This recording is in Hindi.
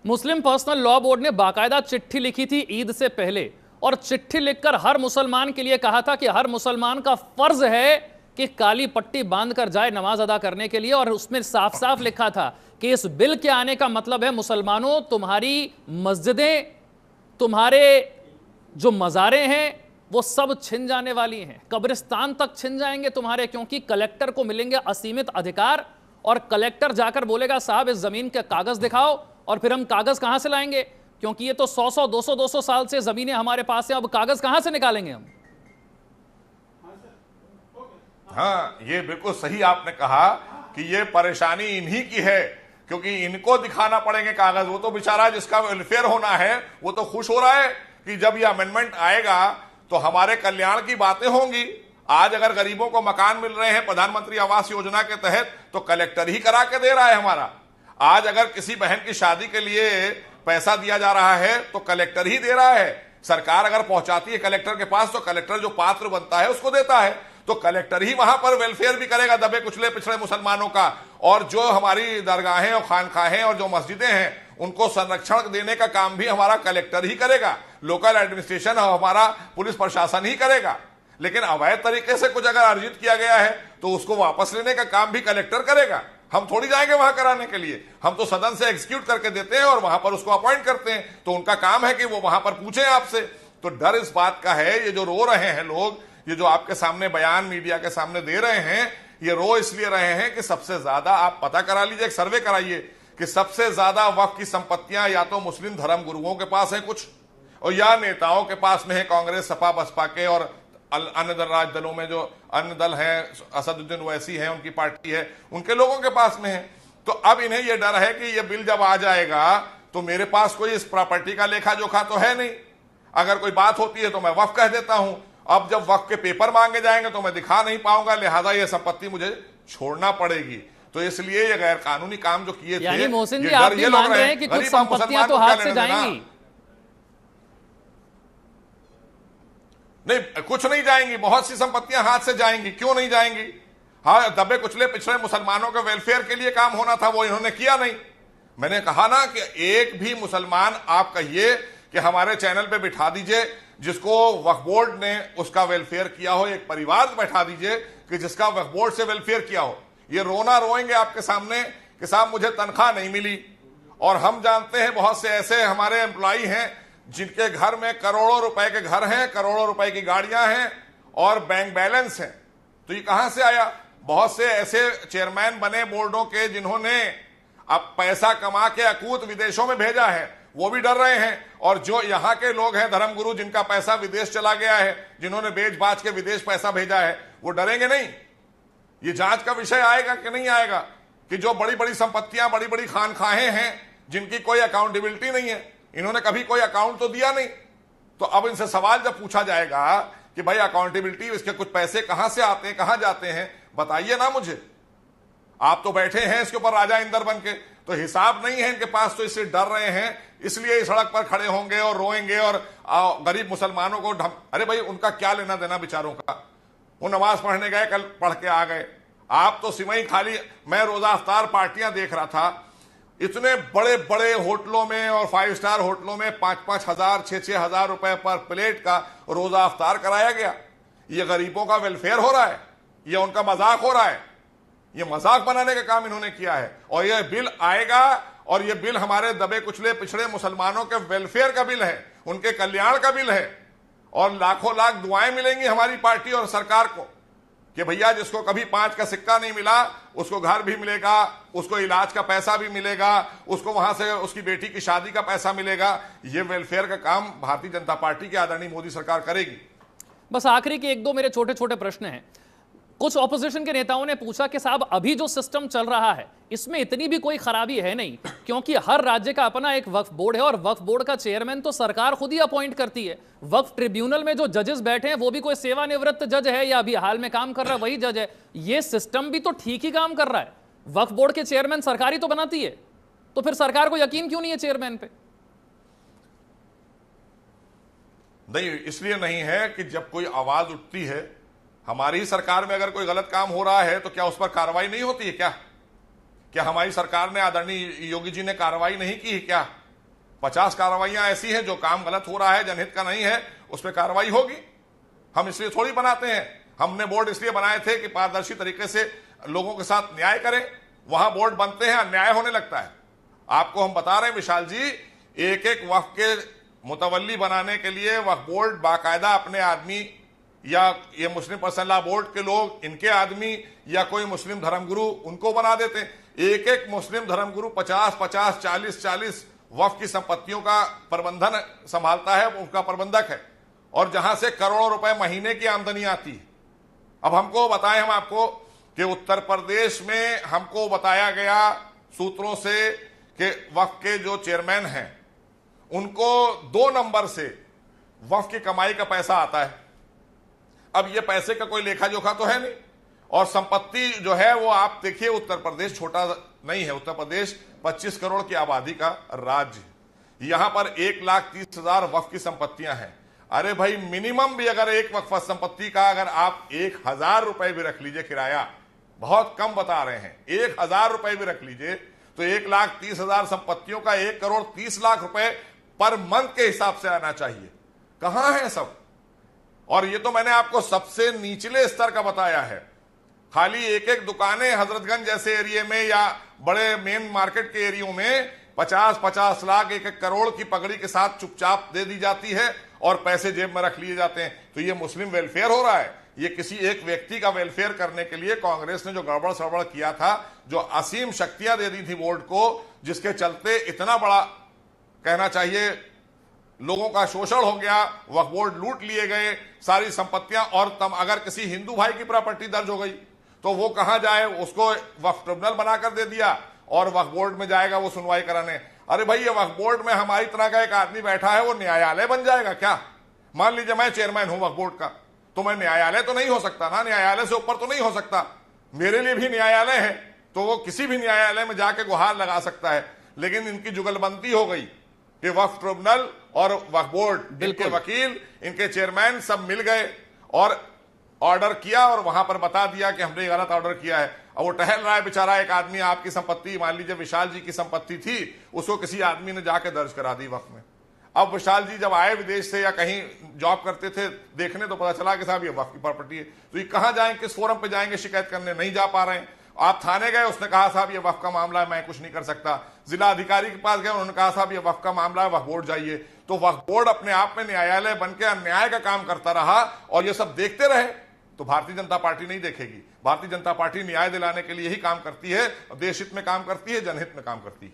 मुस्लिम पर्सनल लॉ बोर्ड ने बाकायदा चिट्ठी लिखी थी ईद से पहले, और चिट्ठी लिखकर हर मुसलमान के लिए कहा था कि हर मुसलमान का फर्ज है कि काली पट्टी बांधकर जाए नमाज अदा करने के लिए। और उसमें साफ साफ लिखा था कि इस बिल के आने का मतलब है मुसलमानों, तुम्हारी मस्जिदें, तुम्हारे जो मज़ारे हैं वो सब छिन जाने वाली हैं, कब्रिस्तान तक छिन जाएंगे तुम्हारे, क्योंकि कलेक्टर को मिलेंगे असीमित अधिकार। और कलेक्टर जाकर बोलेगा साहब इस जमीन के कागज दिखाओ, और फिर हम कागज कहां से लाएंगे, क्योंकि ये तो 100 200 साल से जमीनें हमारे पास हैं, अब कागज कहां से निकालेंगे हम। हाँ, ये बिल्कुल सही आपने कहा कि ये परेशानी इन्हीं की है, क्योंकि इनको दिखाना पड़ेंगे कागज। वो तो बेचारा जिसका वेलफेयर होना है वो तो खुश हो रहा है कि जब ये अमेंडमेंट आएगा तो हमारे कल्याण की बातें होंगी। आज अगर गरीबों को मकान मिल रहे हैं प्रधानमंत्री आवास योजना के तहत तो कलेक्टर ही करा के दे रहा है हमारा। आज अगर किसी बहन की शादी के लिए पैसा दिया जा रहा है तो कलेक्टर ही दे रहा है। सरकार अगर पहुंचाती है कलेक्टर के पास तो कलेक्टर जो पात्र बनता है उसको देता है, तो कलेक्टर ही वहां पर वेलफेयर भी करेगा दबे कुचले पिछड़े मुसलमानों का। और जो हमारी दरगाहें और खानखाहें और जो मस्जिदें हैं उनको संरक्षण देने का काम भी हमारा कलेक्टर ही करेगा, लोकल एडमिनिस्ट्रेशन और हमारा पुलिस प्रशासन ही करेगा। लेकिन अवैध तरीके से कुछ अगर अर्जित किया गया है तो उसको वापस लेने का काम भी कलेक्टर करेगा। हम थोड़ी जाएंगे वहां कराने के लिए, हम तो सदन से एग्जीक्यूट करके देते हैं और वहां पर उसको अपॉइंट करते हैं, तो उनका काम है कि वो वहां पर पूछें आपसे। तो डर इस बात का है, ये जो रो रहे हैं लोग, ये जो आपके सामने बयान मीडिया के सामने दे रहे हैं, ये रो इसलिए रहे हैं कि सबसे ज्यादा आप पता करा लीजिए, एक सर्वे कराइए कि सबसे ज्यादा वक्फ की संपत्तियां या तो मुस्लिम धर्म गुरुओं के पास है कुछ, और या नेताओं के पास में है, कांग्रेस सपा बसपा के और अन्य राज दलों में जो अन्य दल हैं, असदुद्दीन ओवैसी है उनकी पार्टी है, उनके लोगों के पास में है। तो अब इन्हें यह डर है कि यह बिल जब आ जाएगा तो मेरे पास कोई इस प्रॉपर्टी का लेखा जोखा तो है नहीं, अगर कोई बात होती है तो मैं वक्फ कह देता हूं। अब जब वक्फ के पेपर मांगे जाएंगे तो मैं दिखा नहीं पाऊंगा, लिहाजा यह संपत्ति मुझे छोड़ना पड़ेगी। तो इसलिए ये गैर कानूनी काम जो किए थे, मोहसिन जी आप भी मान रहे हैं कि कुछ संपत्तियां तो हाथ से जाएंगी? नहीं, कुछ नहीं जाएंगी, बहुत सी संपत्तियां हाथ से जाएंगी। क्यों नहीं जाएंगी? हाँ, दबे कुचले पिछड़े मुसलमानों के वेलफेयर के लिए काम होना था, वो इन्होंने किया नहीं। मैंने कहा ना कि एक भी मुसलमान आप कहिए कि हमारे चैनल पे बिठा दीजिए जिसको वक्फ बोर्ड ने उसका वेलफेयर किया हो, एक परिवार बैठा दीजिए कि जिसका वक्फ बोर्ड से वेलफेयर किया हो। ये रोना रोएंगे आपके सामने कि साहब मुझे तनख्वाह नहीं मिली। और हम जानते हैं बहुत से ऐसे हमारे एम्प्लॉई हैं जिनके घर में करोड़ों रुपए के घर हैं, करोड़ों रुपए की गाड़ियां हैं और बैंक बैलेंस है। तो ये कहां से आया? बहुत से ऐसे चेयरमैन बने बोर्डों के जिन्होंने अब पैसा कमा के अकूत विदेशों में भेजा है, वो भी डर रहे हैं। और जो यहां के लोग हैं धर्मगुरु जिनका पैसा विदेश चला गया है, जिन्होंने बेच बाच के विदेश पैसा भेजा है, वो डरेंगे नहीं? ये जांच का विषय आएगा कि नहीं आएगा कि जो बड़ी बड़ी संपत्तियां, बड़ी बड़ी खानखाहें हैं जिनकी कोई अकाउंटेबिलिटी नहीं है, इन्होंने कभी कोई अकाउंट तो दिया नहीं, तो अब इनसे सवाल जब पूछा जाएगा कि भाई अकाउंटेबिलिटी, इसके कुछ पैसे कहां से आते हैं, कहां जाते हैं, बताइए ना मुझे। आप तो बैठे हैं इसके ऊपर राजा इंदर बन के, तो हिसाब नहीं है इनके पास, तो इससे डर रहे हैं, इसलिए इस सड़क पर खड़े होंगे और रोएंगे और गरीब मुसलमानों को अरे भाई उनका क्या लेना देना बेचारों का? वो नमाज पढ़ने गए, कल पढ़ के आ गए। आप तो सिमई खाली, मैं रोजा अफ्तार पार्टियां देख रहा था, इतने बड़े बड़े होटलों में और 5 स्टार होटलों में 5-5 हजार 6-6 हजार रुपए पर प्लेट का रोजा अफ्तार कराया गया। ये गरीबों का वेलफेयर हो रहा है? ये उनका मजाक हो रहा है? ये मजाक बनाने का काम इन्होंने किया है। और ये बिल आएगा और ये बिल हमारे दबे कुचले पिछड़े मुसलमानों के वेलफेयर का बिल है, उनके कल्याण का बिल है। और लाखों लाख दुआएं मिलेंगी हमारी पार्टी और सरकार को कि भैया जिसको कभी 5 का सिक्का नहीं मिला उसको घर भी मिलेगा, उसको इलाज का पैसा भी मिलेगा, उसको वहां से उसकी बेटी की शादी का पैसा मिलेगा। ये वेलफेयर का काम भारतीय जनता पार्टी की आदरणीय मोदी सरकार करेगी। बस आखिरी के 1-2 मेरे छोटे छोटे प्रश्न हैं। कुछ ऑपोजिशन के नेताओं ने पूछा कि साहब अभी जो सिस्टम चल रहा है इसमें इतनी भी कोई खराबी है नहीं, क्योंकि हर राज्य का अपना एक वक्फ बोर्ड है और वक्फ बोर्ड का चेयरमैन तो सरकार खुद ही अपॉइंट करती है। वक्फ ट्रिब्यूनल में जो जजेस बैठे हैं वो भी कोई सेवानिवृत्त जज है या अभी हाल में काम कर रहा है वही जज है। ये सिस्टम भी तो ठीक ही काम कर रहा है। वक्फ बोर्ड के चेयरमैन सरकारी तो बनाती है, तो फिर सरकार को यकीन क्यों नहीं है चेयरमैन पे? नहीं, इसलिए नहीं है कि जब कोई आवाज उठती है, हमारी सरकार में अगर कोई गलत काम हो रहा है तो क्या उस पर कार्रवाई नहीं होती है? क्या हमारी सरकार ने, आदरणीय योगी जी ने कार्रवाई नहीं की है क्या? 50 कार्रवाइयां ऐसी हैं जो काम गलत हो रहा है, जनहित का नहीं है, उस पर कार्रवाई होगी। हम इसलिए थोड़ी बनाते हैं, हमने बोर्ड इसलिए बनाए थे कि पारदर्शी तरीके से लोगों के साथ न्याय करें। वहां बोर्ड बनते हैं, अन्याय होने लगता है। आपको हम बता रहे हैं विशाल जी, एक एक वक्फ के मुतवल्ली बनाने के लिए वक्फ बोर्ड बाकायदा अपने आदमी या ये मुस्लिम पर्सनल लॉ बोर्ड के लोग, इनके आदमी या कोई मुस्लिम धर्मगुरु उनको बना देते हैं। एक एक मुस्लिम धर्मगुरु 50-50, 40-40 वक्फ की संपत्तियों का प्रबंधन संभालता है, उनका प्रबंधक है, और जहां से करोड़ों रुपए महीने की आमदनी आती है। अब हमको बताएं, हम आपको कि उत्तर प्रदेश में हमको बताया गया सूत्रों से कि वक्फ के जो चेयरमैन हैं उनको 2 नंबर से वक्फ की कमाई का पैसा आता है। अब ये पैसे का कोई लेखा जोखा तो है नहीं, और संपत्ति जो है वो आप देखिए, उत्तर प्रदेश छोटा नहीं है, उत्तर प्रदेश 25 करोड़ की आबादी का राज्य है। यहां पर 1,30,000 वक्फ की संपत्तियां हैं। अरे भाई, मिनिमम भी अगर एक वक्फ संपत्ति का अगर आप 1,000 रुपए भी रख लीजिए किराया, बहुत कम बता रहे हैं, 1,000 रुपए भी रख लीजिए तो 1,30,000 संपत्तियों का 1,30,00,000 रुपए पर मंथ के हिसाब से आना चाहिए। कहां है सब? और ये तो मैंने आपको सबसे निचले स्तर का बताया है। खाली एक एक दुकानें हजरतगंज जैसे एरिया में या बड़े मेन मार्केट के एरियो में 50-50 लाख, 1-1 करोड़ की पगड़ी के साथ चुपचाप दे दी जाती है और पैसे जेब में रख लिए जाते हैं। तो ये मुस्लिम वेलफेयर हो रहा है। ये किसी एक व्यक्ति का वेलफेयर करने के लिए कांग्रेस ने जो गड़बड़ सड़बड़ किया था, जो असीम शक्तियां दे दी थी बोर्ड को, जिसके चलते इतना बड़ा कहना चाहिए लोगों का शोषण हो गया, वक्फ बोर्ड लूट लिए गए सारी संपत्तियां। और तब अगर किसी हिंदू भाई की प्रॉपर्टी दर्ज हो गई तो वो कहां जाए, उसको वक्फ ट्रिब्यूनल बनाकर दे दिया और वक्फ बोर्ड में जाएगा वो सुनवाई कराने। अरे भाई, ये वक्फ बोर्ड में हमारी तरह का एक आदमी बैठा है, वो न्यायालय बन जाएगा क्या? मान लीजिए मैं चेयरमैन हूं वक्फ बोर्ड का, तो मैं न्यायालय तो नहीं हो सकता ना, न्यायालय से ऊपर तो नहीं हो सकता। मेरे लिए भी न्यायालय है, तो वो किसी भी न्यायालय में जाके गुहार लगा सकता है। लेकिन इनकी जुगलबंदी हो गई कि वक्फ ट्रिब्यूनल और वक्फ बोर्ड, इनके वकील, इनके चेयरमैन सब मिल गए और ऑर्डर किया और वहां पर बता दिया कि हमने गलत ऑर्डर किया है। अब वो टहल रहा है बेचारा, एक आदमी, आपकी संपत्ति मान लीजिए विशाल जी की संपत्ति थी, उसको किसी आदमी ने जाके दर्ज करा दी वक्फ में। अब विशाल जी जब आए विदेश से या कहीं जॉब करते थे देखने, तो पता चला कि साहब ये वक्फ की प्रॉपर्टी है। तो ये कहां जाएंगे, किस फोरम पे जाएंगे शिकायत करने? नहीं जा पा रहे हैं। आप थाने गए, उसने कहा साहब ये वक्फ का मामला है, मैं कुछ नहीं कर सकता। जिला अधिकारी के पास गए, उन्होंने कहा साहब ये वक्फ का मामला है, वक्फ बोर्ड जाइए। तो वक्फ बोर्ड अपने आप में न्यायालय बनकर अन्याय का काम करता रहा और ये सब देखते रहे। तो भारतीय जनता पार्टी नहीं देखेगी। भारतीय जनता पार्टी न्याय दिलाने के लिए ही काम करती है, देश हित में काम करती है, जनहित में काम करती है।